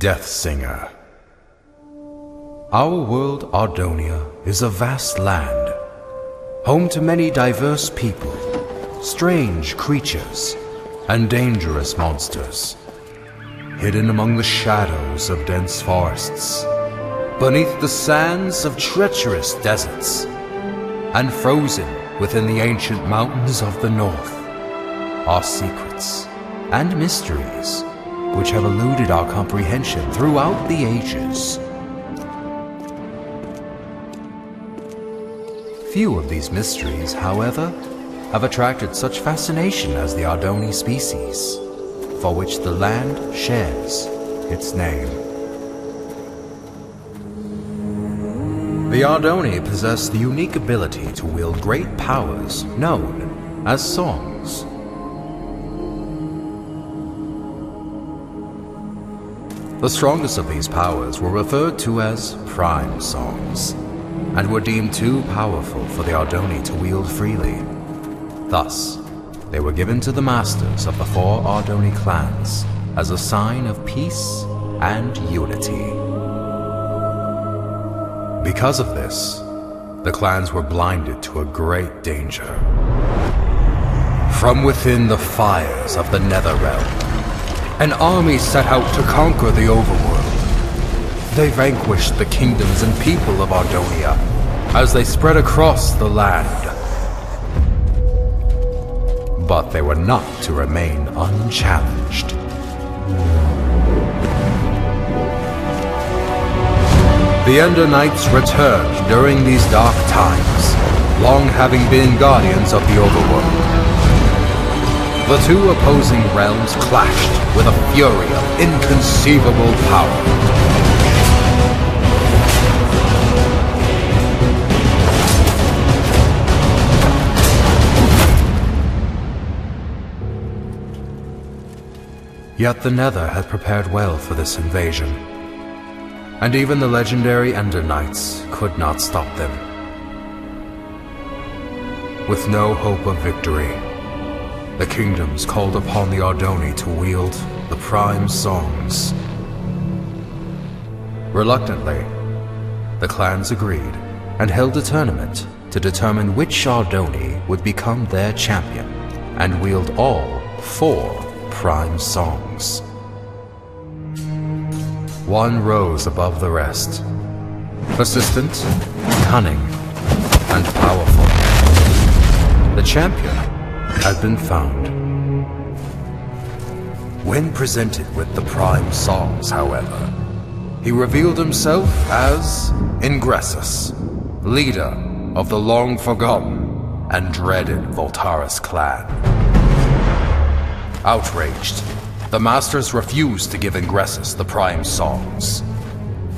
Death Singer. Our world, Ardonia, is a vast land, home to many diverse people, strange creatures, and dangerous monsters, hidden among the shadows of dense forests, beneath the sands of treacherous deserts, and frozen within the ancient mountains of the north, are secrets and mysteries which have eluded our comprehension throughout the ages. Few of these mysteries, however, have attracted such fascination as the Ardoni species, for which the land shares its name. The Ardoni possess the unique ability to wield great powers known as songs. The strongest of these powers were referred to as prime songs, and were deemed too powerful for the Ardoni to wield freely. Thus, they were given to the masters of the 4 Ardoni clans as a sign of peace and unity. Because of this, the clans were blinded to a great danger. From within the fires of the Nether realm, an army set out to conquer the overworld. They vanquished the kingdoms and people of Ardonia as they spread across the land. But they were not to remain unchallenged. The Ender Knights returned during these dark times, long having been guardians of the overworld. The 2 opposing realms clashed with a fury of inconceivable power. Yet the Nether had prepared well for this invasion, and even the legendary Ender Knights could not stop them. With no hope of victory, the kingdoms called upon the Ardoni to wield the prime songs. Reluctantly, the clans agreed and held a tournament to determine which Ardoni would become their champion and wield all 4 prime songs. One rose above the rest, persistent, cunning, and powerful. The champion had been found. When presented with the prime songs, however, he revealed himself as Ingressus, leader of the long-forgotten and dreaded Voltaris clan. Outraged, the masters refused to give Ingressus the prime songs,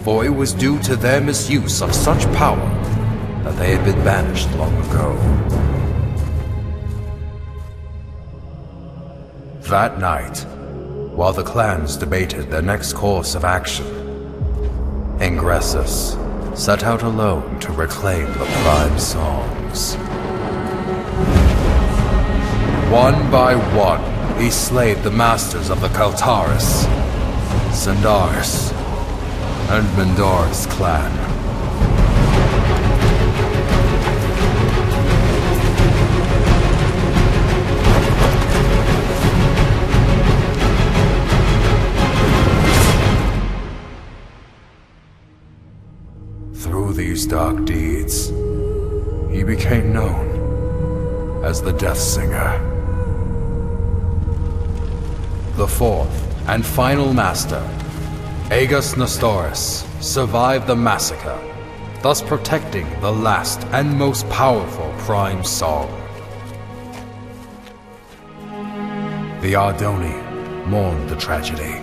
for it was due to their misuse of such power that they had been banished long ago. That night, while the clans debated their next course of action, Ingressus set out alone to reclaim the prime songs. One by one, he slayed the masters of the Kaltaris, Sandars, and Mendora's clan. Through these dark deeds, he became known as the Death Singer. The 4th and final master, Aegis Nestoris, survived the massacre, thus protecting the last and most powerful prime song. The Ardoni mourned the tragedy.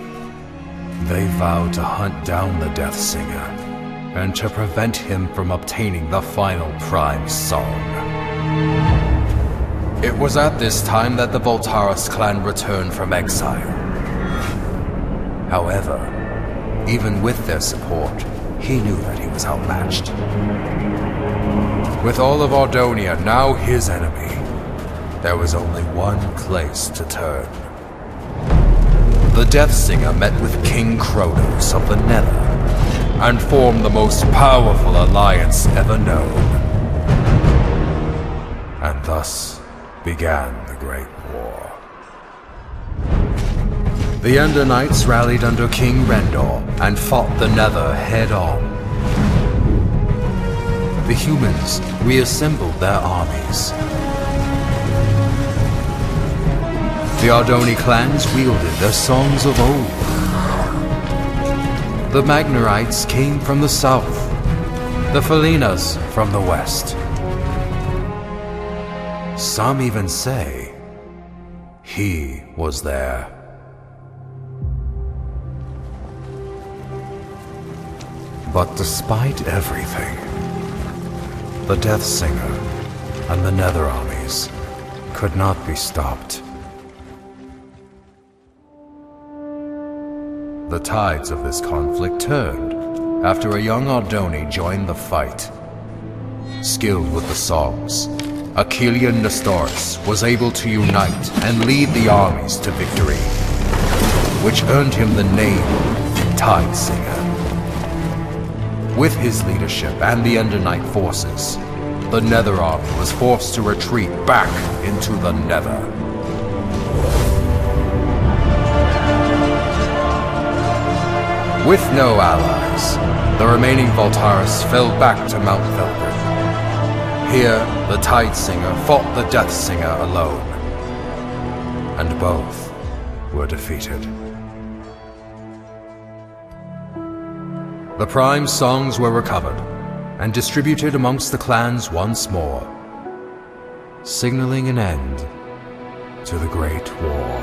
They vowed to hunt down the Death Singer and to prevent him from obtaining the final prime song. It was at this time that the Voltaris clan returned from exile. However, even with their support, he knew that he was outmatched. With all of Ardonia now his enemy, there was only one place to turn. the Death Singer met with King Kronos of the Nether, and formed the most powerful alliance ever known. And thus began the Great War. The Ender Knights rallied under King Rendor and fought the Nether head-on. The humans reassembled their armies. The Ardoni clans wielded their songs of old. The Magnerites came from the south, the Felinas from the west. Some even say he was there. But despite everything, the Death Singer and the Nether armies could not be stopped. The tides of this conflict turned after a young Ardoni joined the fight. Skilled with the songs, Achillean Nestoris was able to unite and lead the armies to victory, which earned him the name Tide Singer. With his leadership and the Ender Knight forces, the Nether army was forced to retreat back into the Nether. With no allies, the remaining Voltaris fell back to Mount Velgrin. Here, the Tide Singer fought the Death Singer alone, and both were defeated. The Prime songs were recovered and distributed amongst the clans once more, signaling an end to the Great War.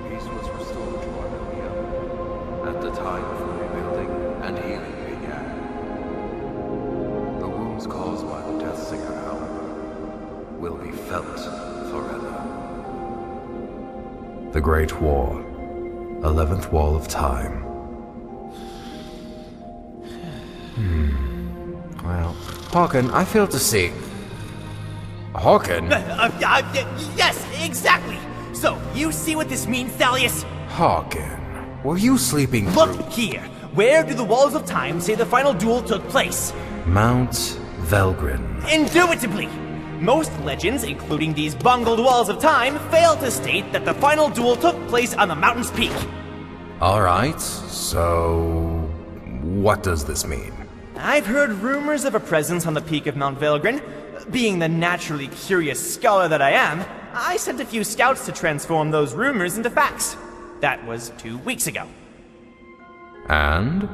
Peace was restored to Ardonia at the time of rebuilding and healing began. The wounds caused by the Death Singer, however, will be felt forever. The Great War, 11th Wall of Time. Well, Hawken, I fail to see. Hawken? Yes, exactly! So, you see what this means, Thalius? Hawken, were you sleeping Look through here! Where do the Walls of Time say the final duel took place? Mount Velgrin? Indubitably! Most legends, including these bungled Walls of Time, fail to state that the final duel took place on the mountain's peak. Alright, so what does this mean? I've heard rumors of a presence on the peak of Mount Velgrin. Being the naturally curious scholar that I am, I sent a few scouts to transform those rumors into facts. That was 2 weeks ago. And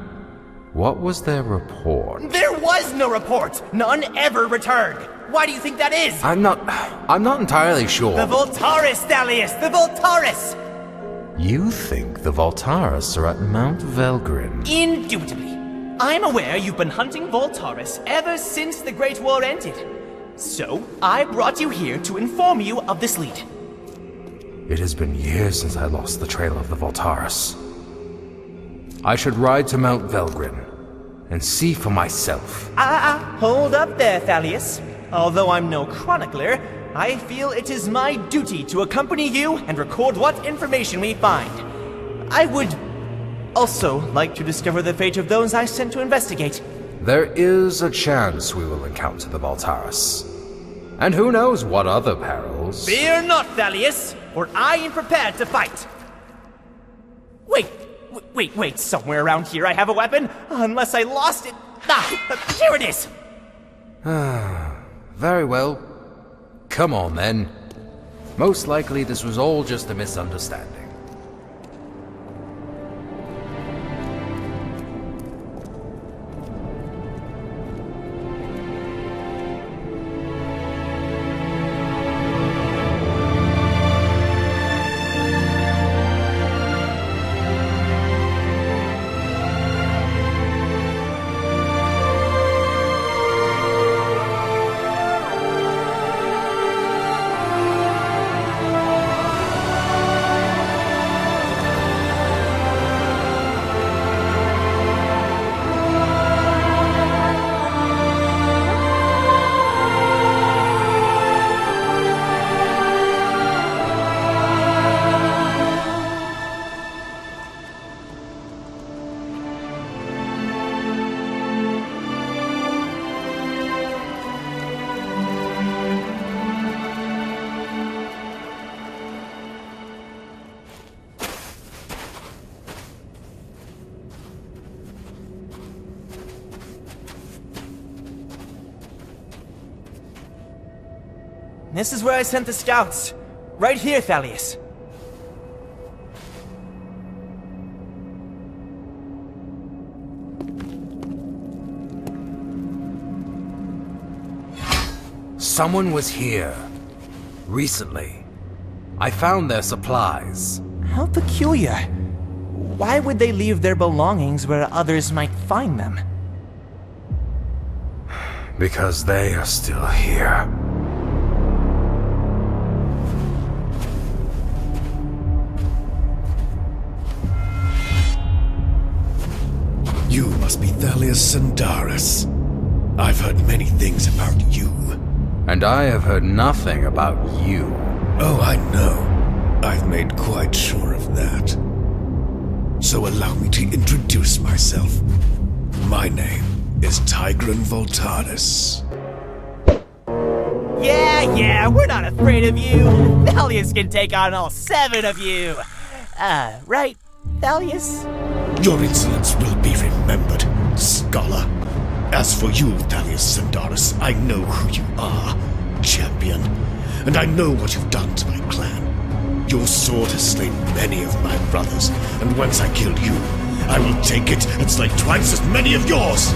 what was their report? There was no report! None ever returned! Why do you think that is? I'm not entirely sure. The Voltaris, Thalius! The Voltaris! You think the Voltaris are at Mount Velgrin? Indubitably. I'm aware you've been hunting Voltaris ever since the Great War ended. So, I brought you here to inform you of this lead. It has been years since I lost the trail of the Voltaris. I should ride to Mount Velgrin and see for myself. Hold up there, Thalius. Although I'm no chronicler, I feel it is my duty to accompany you and record what information we find. I would also like to discover the fate of those I sent to investigate. There is a chance we will encounter the Voltaris. And who knows what other perils. Fear not, Thalius, for I am prepared to fight. Wait, somewhere around here I have a weapon, unless I lost it. Here it is! Very well. Come on then. Most likely this was all just a misunderstanding. This is where I sent the scouts. Right here, Thalius. Someone was here. Recently. I found their supplies. How peculiar. Why would they leave their belongings where others might find them? Because they are still here. You must be Thalius Sandaris. I've heard many things about you. And I have heard nothing about you. Oh, I know. I've made quite sure of that. So allow me to introduce myself. My name is Tigran Voltaris. Yeah, we're not afraid of you. Thalius can take on all 7 of you. Right, Thalius? Your insolence will be remembered, scholar. As for you, Thalius Sandaris, I know who you are, champion. And I know what you've done to my clan. Your sword has slain many of my brothers, and once I kill you, I will take it and slay twice as many of yours!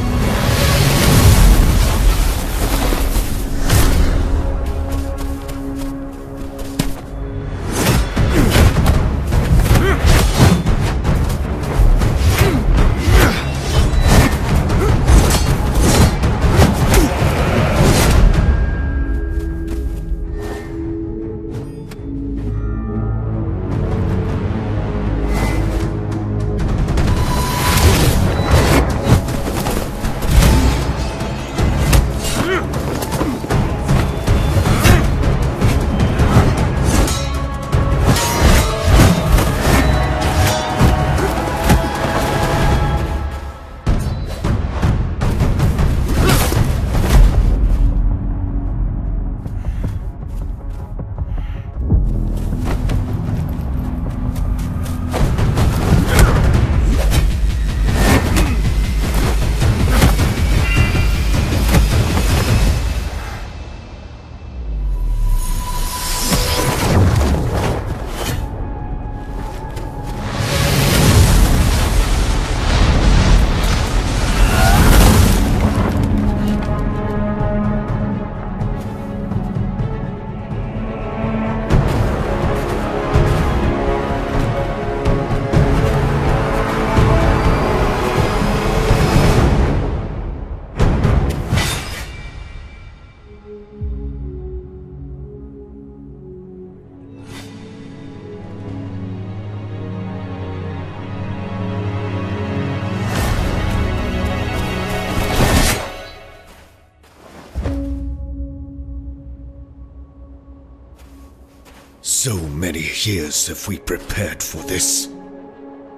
So many years have we prepared for this,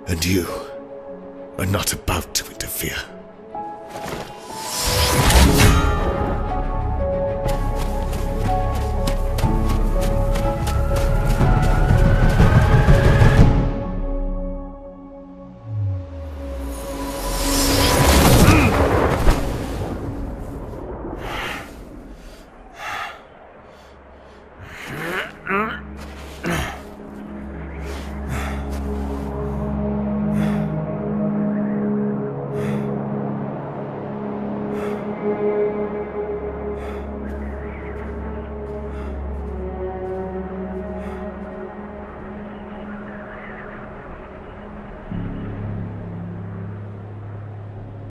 and you are not about to interfere.